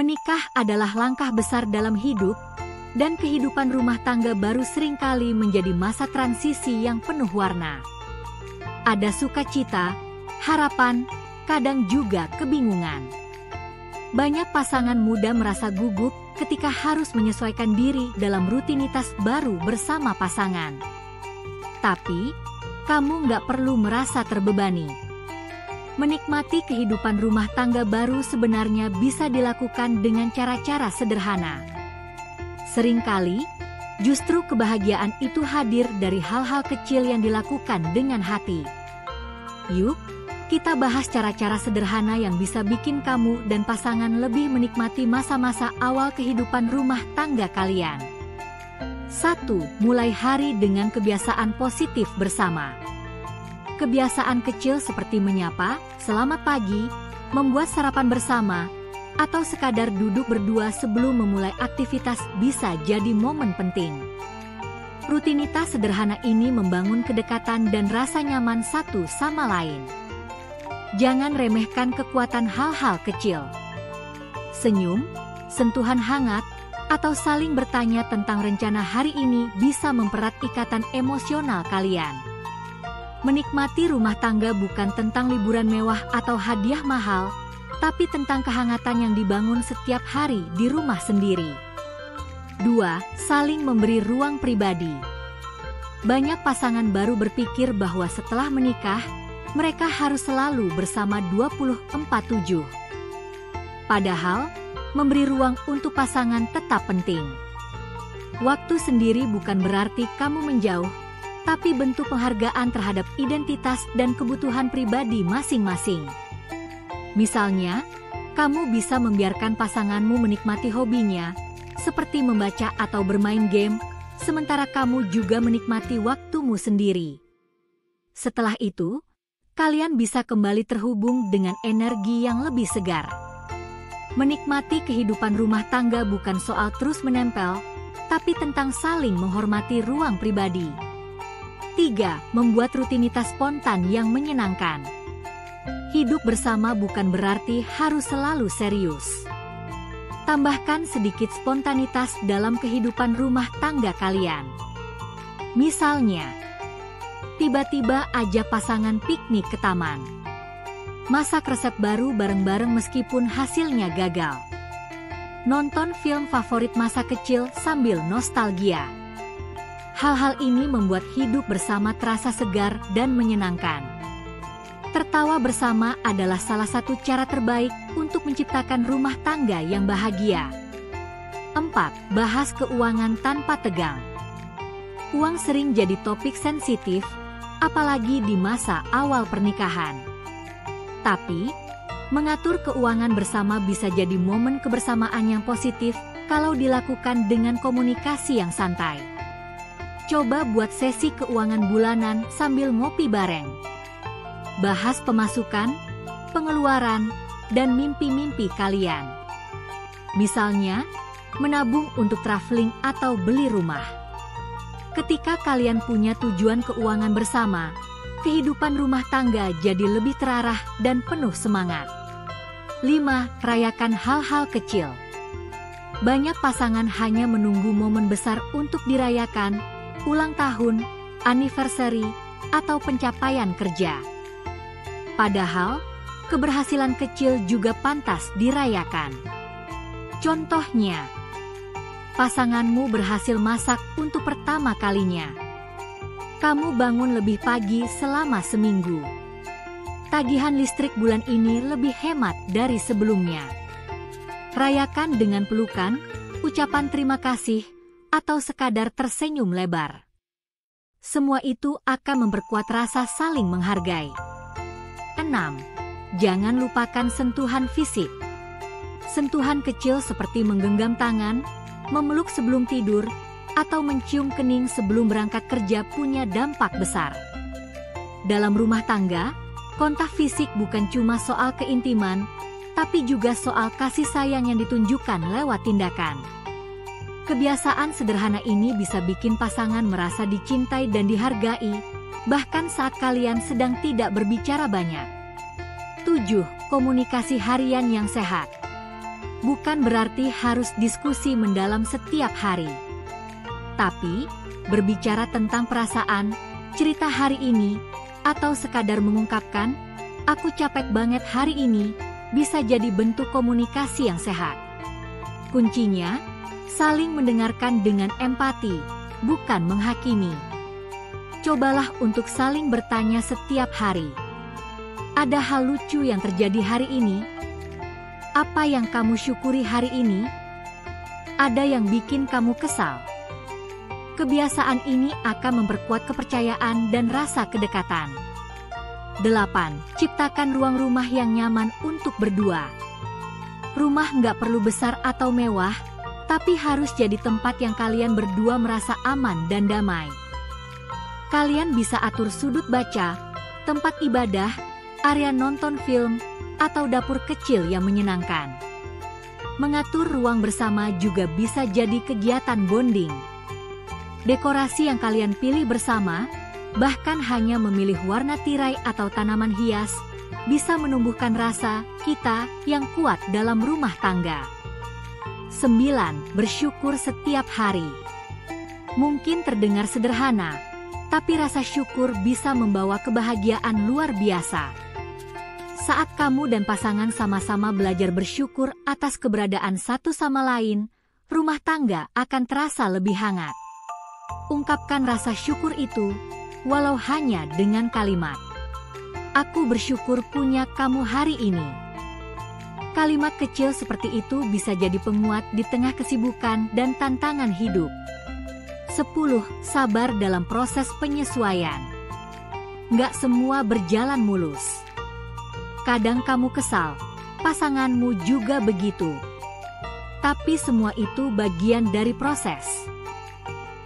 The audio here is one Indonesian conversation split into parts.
Menikah adalah langkah besar dalam hidup, dan kehidupan rumah tangga baru seringkali menjadi masa transisi yang penuh warna. Ada sukacita, harapan, kadang juga kebingungan. Banyak pasangan muda merasa gugup ketika harus menyesuaikan diri dalam rutinitas baru bersama pasangan. Tapi, kamu nggak perlu merasa terbebani. Menikmati kehidupan rumah tangga baru sebenarnya bisa dilakukan dengan cara-cara sederhana. Seringkali, justru kebahagiaan itu hadir dari hal-hal kecil yang dilakukan dengan hati. Yuk, kita bahas cara-cara sederhana yang bisa bikin kamu dan pasangan lebih menikmati masa-masa awal kehidupan rumah tangga kalian. 1. Mulai hari dengan kebiasaan positif bersama. Kebiasaan kecil seperti menyapa, selamat pagi, membuat sarapan bersama, atau sekadar duduk berdua sebelum memulai aktivitas bisa jadi momen penting. Rutinitas sederhana ini membangun kedekatan dan rasa nyaman satu sama lain. Jangan remehkan kekuatan hal-hal kecil. Senyum, sentuhan hangat, atau saling bertanya tentang rencana hari ini bisa mempererat ikatan emosional kalian. Menikmati rumah tangga bukan tentang liburan mewah atau hadiah mahal, tapi tentang kehangatan yang dibangun setiap hari di rumah sendiri. 2. Saling memberi ruang pribadi. Banyak pasangan baru berpikir bahwa setelah menikah, mereka harus selalu bersama 24/7. Padahal, memberi ruang untuk pasangan tetap penting. Waktu sendiri bukan berarti kamu menjauh, tapi bentuk penghargaan terhadap identitas dan kebutuhan pribadi masing-masing. Misalnya, kamu bisa membiarkan pasanganmu menikmati hobinya, seperti membaca atau bermain game, sementara kamu juga menikmati waktumu sendiri. Setelah itu, kalian bisa kembali terhubung dengan energi yang lebih segar. Menikmati kehidupan rumah tangga bukan soal terus menempel, tapi tentang saling menghormati ruang pribadi. 3. Membuat rutinitas spontan yang menyenangkan. Hidup bersama bukan berarti harus selalu serius. Tambahkan sedikit spontanitas dalam kehidupan rumah tangga kalian. Misalnya, tiba-tiba ajak pasangan piknik ke taman. Masak resep baru bareng-bareng meskipun hasilnya gagal. Nonton film favorit masa kecil sambil nostalgia. Hal-hal ini membuat hidup bersama terasa segar dan menyenangkan. Tertawa bersama adalah salah satu cara terbaik untuk menciptakan rumah tangga yang bahagia. 4. Bahas keuangan tanpa tegang. Uang sering jadi topik sensitif, apalagi di masa awal pernikahan. Tapi, mengatur keuangan bersama bisa jadi momen kebersamaan yang positif kalau dilakukan dengan komunikasi yang santai. Coba buat sesi keuangan bulanan sambil ngopi bareng. Bahas pemasukan, pengeluaran, dan mimpi-mimpi kalian. Misalnya, menabung untuk traveling atau beli rumah. Ketika kalian punya tujuan keuangan bersama, kehidupan rumah tangga jadi lebih terarah dan penuh semangat. 5. Rayakan hal-hal kecil. Banyak pasangan hanya menunggu momen besar untuk dirayakan, ulang tahun, anniversary, atau pencapaian kerja. Padahal, keberhasilan kecil juga pantas dirayakan. Contohnya, pasanganmu berhasil masak untuk pertama kalinya. Kamu bangun lebih pagi selama seminggu. Tagihan listrik bulan ini lebih hemat dari sebelumnya. Rayakan dengan pelukan, ucapan terima kasih, atau sekadar tersenyum lebar. Semua itu akan memperkuat rasa saling menghargai. 6. Jangan lupakan sentuhan fisik. Sentuhan kecil seperti menggenggam tangan, memeluk sebelum tidur, atau mencium kening sebelum berangkat kerja punya dampak besar. Dalam rumah tangga, kontak fisik bukan cuma soal keintiman, tapi juga soal kasih sayang yang ditunjukkan lewat tindakan. Kebiasaan sederhana ini bisa bikin pasangan merasa dicintai dan dihargai, bahkan saat kalian sedang tidak berbicara banyak. 7. Komunikasi harian yang sehat. bukan berarti harus diskusi mendalam setiap hari. Tapi, berbicara tentang perasaan, cerita hari ini, atau sekadar mengungkapkan, "Aku capek banget hari ini," bisa jadi bentuk komunikasi yang sehat. Kuncinya, saling mendengarkan dengan empati, bukan menghakimi. Cobalah untuk saling bertanya setiap hari. Ada hal lucu yang terjadi hari ini? Apa yang kamu syukuri hari ini? Ada yang bikin kamu kesal? Kebiasaan ini akan memperkuat kepercayaan dan rasa kedekatan. 8. Ciptakan ruang rumah yang nyaman untuk berdua. Rumah nggak perlu besar atau mewah, tapi harus jadi tempat yang kalian berdua merasa aman dan damai. Kalian bisa atur sudut baca, tempat ibadah, area nonton film, atau dapur kecil yang menyenangkan. Mengatur ruang bersama juga bisa jadi kegiatan bonding. Dekorasi yang kalian pilih bersama, bahkan hanya memilih warna tirai atau tanaman hias, bisa menumbuhkan rasa kita yang kuat dalam rumah tangga. 9. Bersyukur setiap hari. Mungkin terdengar sederhana, tapi rasa syukur bisa membawa kebahagiaan luar biasa. Saat kamu dan pasangan sama-sama belajar bersyukur atas keberadaan satu sama lain, rumah tangga akan terasa lebih hangat. Ungkapkan rasa syukur itu, walau hanya dengan kalimat, "Aku bersyukur punya kamu hari ini." Kalimat kecil seperti itu bisa jadi penguat di tengah kesibukan dan tantangan hidup. 10. Sabar dalam proses penyesuaian. Nggak semua berjalan mulus. Kadang kamu kesal, pasanganmu juga begitu. Tapi semua itu bagian dari proses.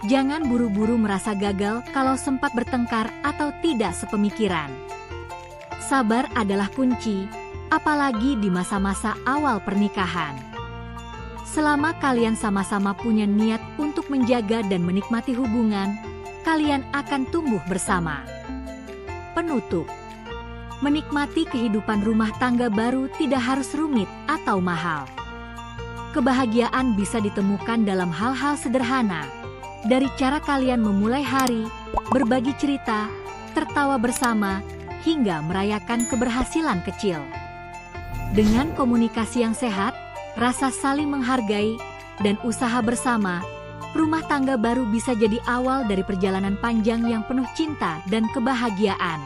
Jangan buru-buru merasa gagal kalau sempat bertengkar atau tidak sepemikiran. Sabar adalah kunci, apalagi di masa-masa awal pernikahan. Selama kalian sama-sama punya niat untuk menjaga dan menikmati hubungan, kalian akan tumbuh bersama. Penutup. Menikmati kehidupan rumah tangga baru tidak harus rumit atau mahal. Kebahagiaan bisa ditemukan dalam hal-hal sederhana. Dari cara kalian memulai hari, berbagi cerita, tertawa bersama, hingga merayakan keberhasilan kecil. Dengan komunikasi yang sehat, rasa saling menghargai, dan usaha bersama, rumah tangga baru bisa jadi awal dari perjalanan panjang yang penuh cinta dan kebahagiaan.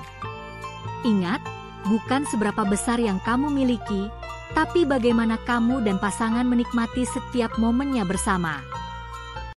Ingat, bukan seberapa besar yang kamu miliki, tapi bagaimana kamu dan pasangan menikmati setiap momennya bersama.